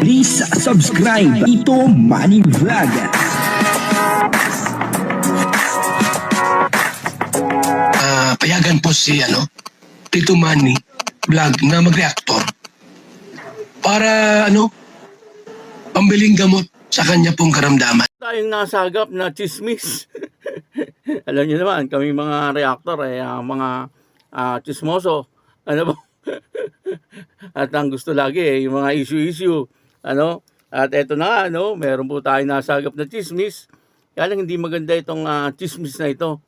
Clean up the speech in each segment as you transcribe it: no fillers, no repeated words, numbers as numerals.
Please subscribe Ito Money Vlog. Payagan po si Tito Manny Vlog na mag-reactor para pambiling gamot sa kanya pong karamdaman. Tayong nasagap na chismis. Alam niyo naman, kami mga reactor mga chismoso. Ano ba? At ang gusto lagi yung mga issue. At eto na meron po tayong nasagap na chismis. Kaya lang hindi maganda itong chismis na ito.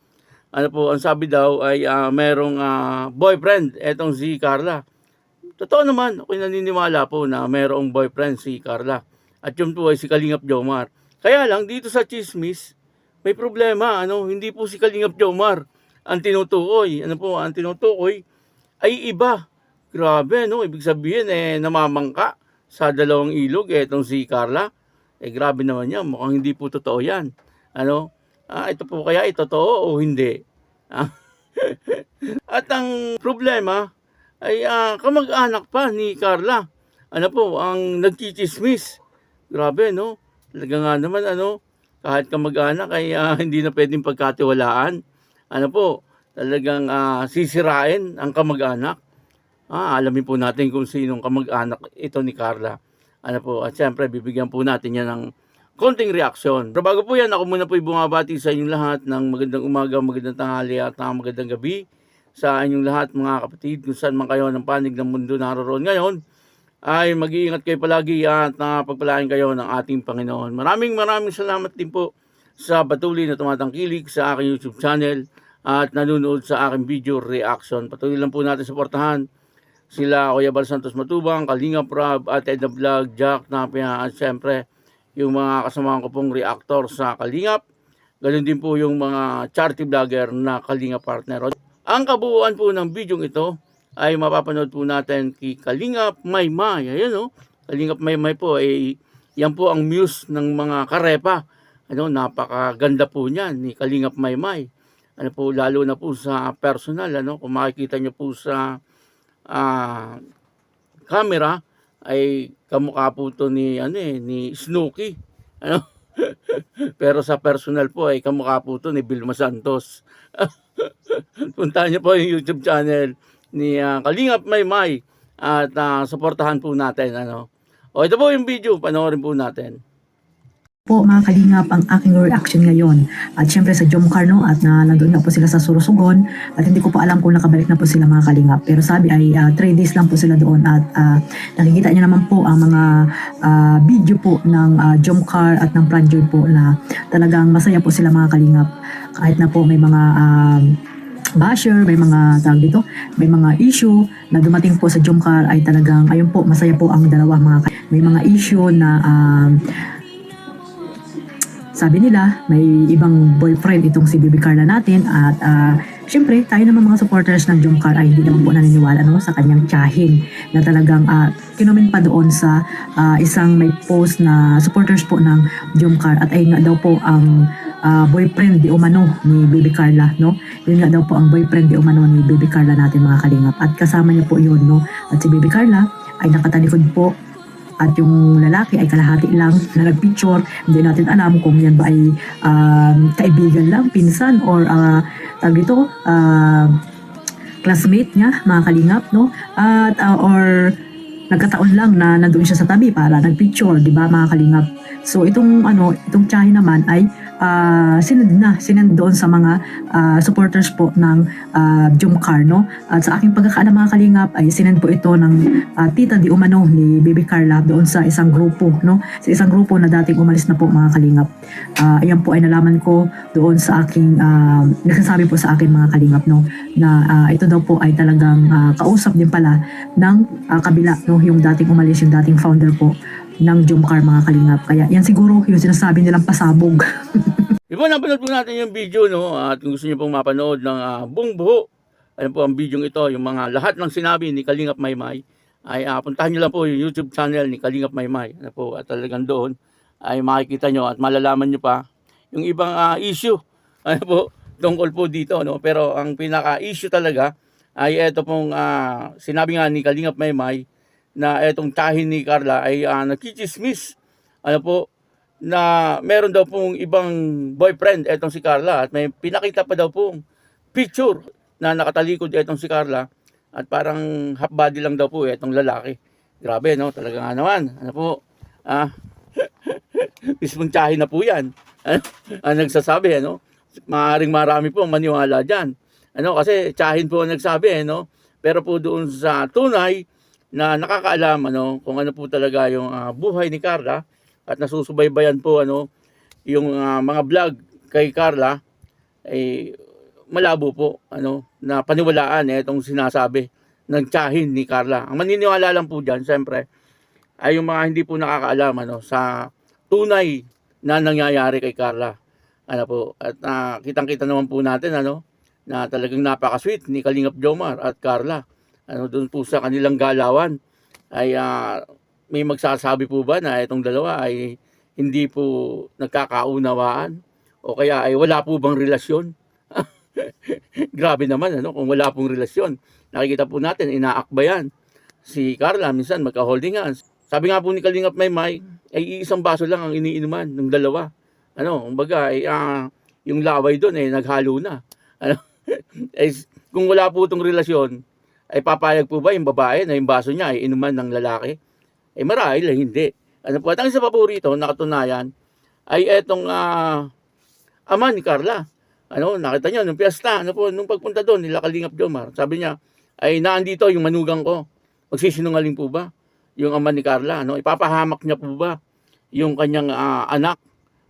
Ang sabi daw ay merong boyfriend, etong si Carla. Totoo naman, ako'y naniniwala po na merong boyfriend si Carla. At yun po ay si Kalingap Jomar. Kaya lang, dito sa chismis, may problema. Hindi po si Kalingap Jomar ang tinutukoy. Ang tinutukoy ay iba. Grabe, ibig sabihin, namamangka sa dalawang ilog, etong si Carla. Grabe naman yan, mukhang hindi po totoo yan. Ito po kaya totoo o hindi? At ang problema ay kamag-anak pa ni Carla. Ang nagchichismis. Grabe, talaga nga naman, kahit kamag-anak ay hindi na pwedeng pagkatiwalaan. Talagang sisirain ang kamag-anak. Alamin po natin kung sinong kamag-anak ito ni Carla. At syempre, bibigyan po natin yan ng konting reaksyon. Pero bago po yan, ako muna po bumabati sa inyong lahat ng magandang umaga, magandang tanghali at magandang gabi sa inyong lahat mga kapatid. Kung saan man kayo ng panig ng mundo naroon ngayon, ay mag-iingat kayo palagi at pagpalain kayo ng ating Panginoon. Maraming salamat din po sa patuloy na tumatangkilik sa aking YouTube channel at nanonood sa aking video reaction. Patuloy lang po natin suportahan sila Kuya Bal Santos Matubang, Kalingap Rob at Edna Vlog, Jack Napia at syempre yung mga kasamahan ko pong reactor sa Kalingap. Ganun din po yung mga charity vlogger na Kalingap partner. Ang kabuuan po ng video ito ay mapapanood po natin kay Kalingap Maymay. Ayan Kalingap Maymay po yan po ang muse ng mga karepa. Napakaganda po niyan ni Kalingap Maymay. Lalo na po sa personal, kung makikita niyo po sa camera ay kamukha po to ni Snooki. Pero sa personal po ay kamukha po to ni Vilma Santos. Puntahan niyo po yung YouTube channel ni Kalingap Maymay at suportahan po natin. Ito po yung video, panoorin po natin. Po mga Kalingap, ang aking reaction ngayon at syempre sa Jomcar at nandun na po sila sa Sorsogon at hindi ko pa alam kung nakabalik na po sila mga Kalingap, pero sabi ay 3 days lang po sila doon at nakikita niyo naman po ang mga video po ng Jomcar at ng Franjoy po na talagang masaya po sila mga Kalingap kahit na po may mga basher, may mga tawag dito, may mga issue na dumating po sa Jomcar ay talagang ayun po, masaya po ang dalawa mga Kalingap. May mga issue na sabi nila, may ibang boyfriend itong si Baby Carla natin at syempre, tayo naman mga supporters ng Jomcar ay hindi naman po naniniwala sa kanyang tiyahin na talagang kinoment pa doon sa isang may post na supporters po ng Jomcar at ay nga daw po ang boyfriend di umano ni Baby Carla, Yun nga daw po ang boyfriend di umano ni Baby Carla natin mga Kalingap at kasama niya po yun, At si Baby Carla ay nakatalikod po at yung lalaki ay kalahati lang na nagpicture. Hindi natin alam kung yan ba ay kaibigan lang, pinsan, or tawag dito, classmate niya, mga Kalingap, At or nagkataon lang na nandoon siya sa tabi para nagpicture, di ba mga Kalingap? So itong tiyahin naman ay sinend doon sa mga supporters po ng Jomcar, At sa aking pagkakaalam mga Kalingap ay sinend po ito ng tita di umano ni Baby Carla doon sa isang grupo, Sa isang grupo na dating umalis na po mga Kalingap. Ayan po ay nalaman ko doon sa aking nagsasabi po sa akin mga Kalingap, na ito daw po ay talagang kausap din pala ng kabila, yung dating umalis, yung dating founder po ng Jomcar mga Kalingap. Kaya yan siguro yung sinasabi nilang pasabog. Di ba napanood po natin yung video, At kung gusto niyo pong mapanood ng buong buo, ayan po ang video ito, yung mga lahat ng sinabi ni Kalingap Maymay, ay puntahan niyo lang po yung YouTube channel ni Kalingap Maymay. At talagang doon ay makikita niyo at malalaman niyo pa yung ibang issue. Tungkol po dito, Pero ang pinaka-issue talaga ay ito pong sinabi nga ni Kalingap Maymay na etong tiyahin ni Carla ay nagchichismis. Ano po, na meron daw pong ibang boyfriend etong si Carla at may pinakita pa daw pong picture na nakatalikod etong si Carla at parang half body lang daw po etong lalaki. Grabe, no? Talaga nga naman. Ano po, mismong tiyahin na po yan. Ang nagsasabi, ano? Maaaring marami po ang maniwala dyan. Ano, kasi tiyahin po ang nagsabi, no? Pero po doon sa tunay na nakakaalam, ano, kung ano po talaga yung buhay ni Carla at nasusubaybayan po, ano, yung mga vlog kay Carla, ay malabo po, ano, na paniwalaan itong sinasabi ng tiyahin ni Carla. Ang maniniwala lang po dyan, siyempre, ay yung mga hindi po nakakaalam, ano, sa tunay na nangyayari kay Carla. Ano po, at kitang-kita naman po natin, ano, na talagang napaka-sweet ni Kalingap Jomar at Carla. Ano, doon po sa kanilang galawan ay may magsasabi po ba na itong dalawa ay hindi po nagkakaunawaan o kaya ay wala po bang relasyon? Grabe naman, ano, kung wala pong relasyon. Nakikita po natin, inaakbayan si Carla, minsan magka-holding hands. Sabi nga po ni Kalingap Maymay, ay isang baso lang ang iniinuman ng dalawa. Ano, kumbaga, ay, yung laway doon ay naghalo na. Ano, ay, kung wala po itong relasyon, ay papayag po ba yung babae na yung baso niya ay inuman ng lalaki? Eh marahil ay hindi. Ano po, at ang isa pa po rito, nakatunayan, ay etong ama ni Carla. Ano, nakita niyo, nung piyesta, ano po, nung pagpunta doon, nila Kalingap Jomar, sabi niya, ay naandito yung manugang ko. Magsisinungaling po ba yung ama ni Carla? Ano, ipapahamak niya po ba yung kanyang anak?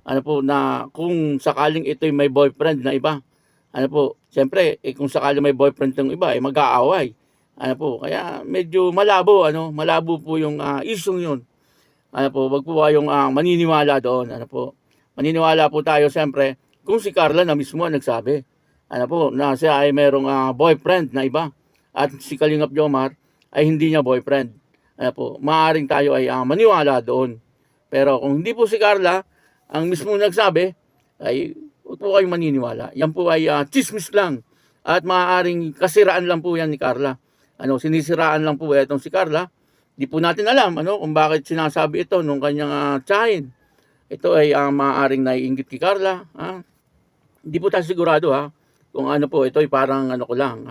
Ano po, na kung sakaling ito'y may boyfriend na iba. Ano po, siyempre, kung sakaling may boyfriend ng iba, mag-aaway. Ano po, kaya medyo malabo, ano, malabo po yung issue yun. Ano po, wag po kayong maniniwala doon. Ano po, maniniwala po tayo siyempre kung si Carla na mismo ang nagsabi. Ano po, na siya ay merong boyfriend na iba. At si Kalingap Jomar ay hindi niya boyfriend. Ano po, maaaring tayo ay maniwala doon. Pero kung hindi po si Carla ang mismo nagsabi, ay huwag po kayong maniniwala. Yan po ay chismis lang. At maaaring kasiraan lang po yan ni Carla. Ano, sinisiraan lang po itong si Carla. Di po natin alam, ano, kung bakit sinasabi ito nung kanyang tiyahin. Ito ay maaaring naiinggit kay Carla. Hindi po tayo sigurado, kung ano po, ito ay parang ano ko lang,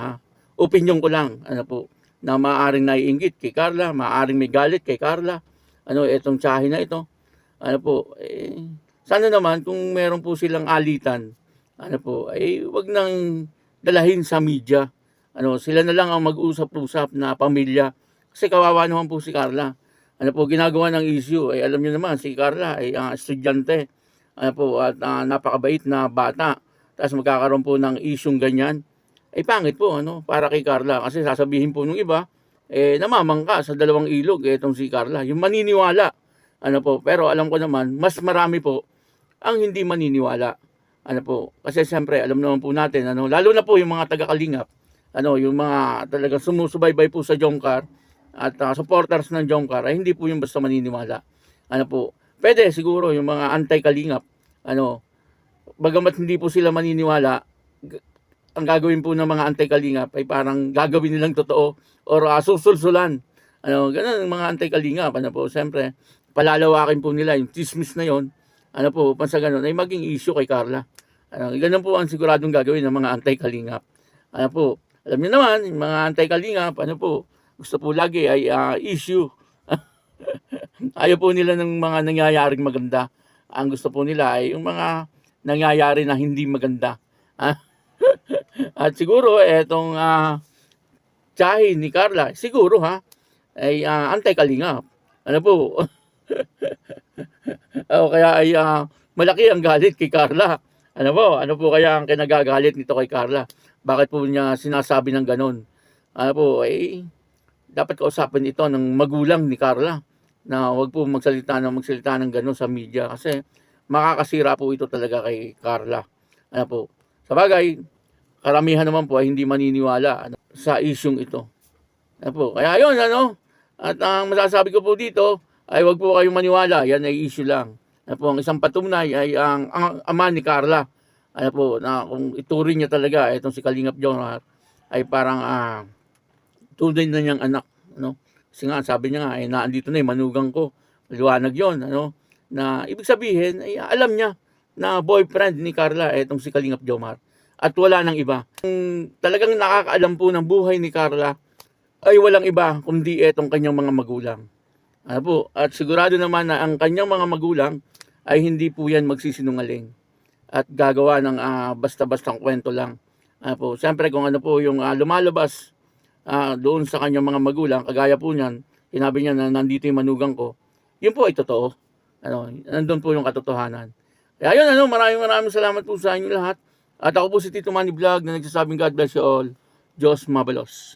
opinion ko lang, ano po, na maaaring naiinggit kay Carla, maaaring may galit kay Carla. Ano, itong tiyahin na ito. Ano po, sana naman kung meron po silang alitan, ano po, ay wag nang dalahin sa media. Ano, sila na lang ang mag-usap-usap na pamilya. Kasi kawawa naman po si Carla. Ano po, ginagawa ng issue. Ay alam niyo naman, si Carla ay estudyante. Ano po, at napakabait na bata. Tapos magkakaroon po ng issue ganyan. Ay pangit po, ano, para kay Carla. Kasi sasabihin po nung iba, namamangka sa dalawang ilog, itong si Carla. Yung maniniwala. Ano po, pero alam ko naman, mas marami po ang hindi maniniwala. Ano po, kasi siyempre, alam naman po natin, ano, lalo na po yung mga taga-Kalingap, ano, yung mga talagang sumusubaybay po sa Jomcar at supporters ng Jomcar ay hindi po yung basta maniniwala. Ano po, pwede siguro yung mga anti-Kalingap, ano, bagamat hindi po sila maniniwala, ang gagawin po ng mga anti-Kalingap ay parang gagawin nilang totoo or susulsulan. Ano, ganun ang mga anti-Kalingap, ano po, siyempre, palalawakin po nila yung chismis na yon. Ano po, upang sa ganun ay maging issue kay Carla. Ano, ganun po ang siguradong gagawin ng mga anti-Kalingap. Ano po, alam niyo naman, yung mga anti-Kalingap, ano po, gusto po lagi ay issue. Ayaw po nila ng mga nangyayaring maganda. Ang gusto po nila ay yung mga nangyayari na hindi maganda. At siguro, etong tiyahin ni Carla, siguro ay anti-Kalingap. Ano po, kaya ay malaki ang galit kay Carla. Ano po kaya ang kinagagalit nito kay Carla? Bakit po niya sinasabi ng ganon? Ano po, dapat kausapin ito ng magulang ni Carla na wag po magsalita ng ganon sa media kasi makakasira po ito talaga kay Carla. Ano po, sa bagay, karamihan naman po ay hindi maniniwala sa isyung ito. Ano po, kaya yun, ano, at ang masasabi ko po dito ay wag po kayong maniwala, yan ay issue lang. Ano po, ang isang patunay ay ang ama ni Carla. Ano po, na kung ituring niya talaga itong si Kalingap Jomar ay parang tunay na niyang anak, no? Kasi nga, sabi niya nga, naandito na manugang ko. Liwanag yon, ano, na ibig sabihin, ay alam niya na boyfriend ni Carla, etong si Kalingap Jomar. At wala nang iba. Kung talagang nakakaalam po ng buhay ni Carla, ay walang iba kundi etong kanyang mga magulang. Ano po, at sigurado naman na ang kanyang mga magulang ay hindi po yan magsisinungaling at gagawa ng basta-bastang kwento lang. Ano po, siyempre kung ano po yung lumalabas doon sa kanyang mga magulang, kagaya po niyan, sinabi niya na nandito yung manugang ko, yun po ay totoo. Ano, nandun po yung katotohanan. Kaya yun, ano, maraming salamat po sa inyo lahat. At ako po si Tito Manny Vlog na nagsasabing God bless you all. Diyos mabalos.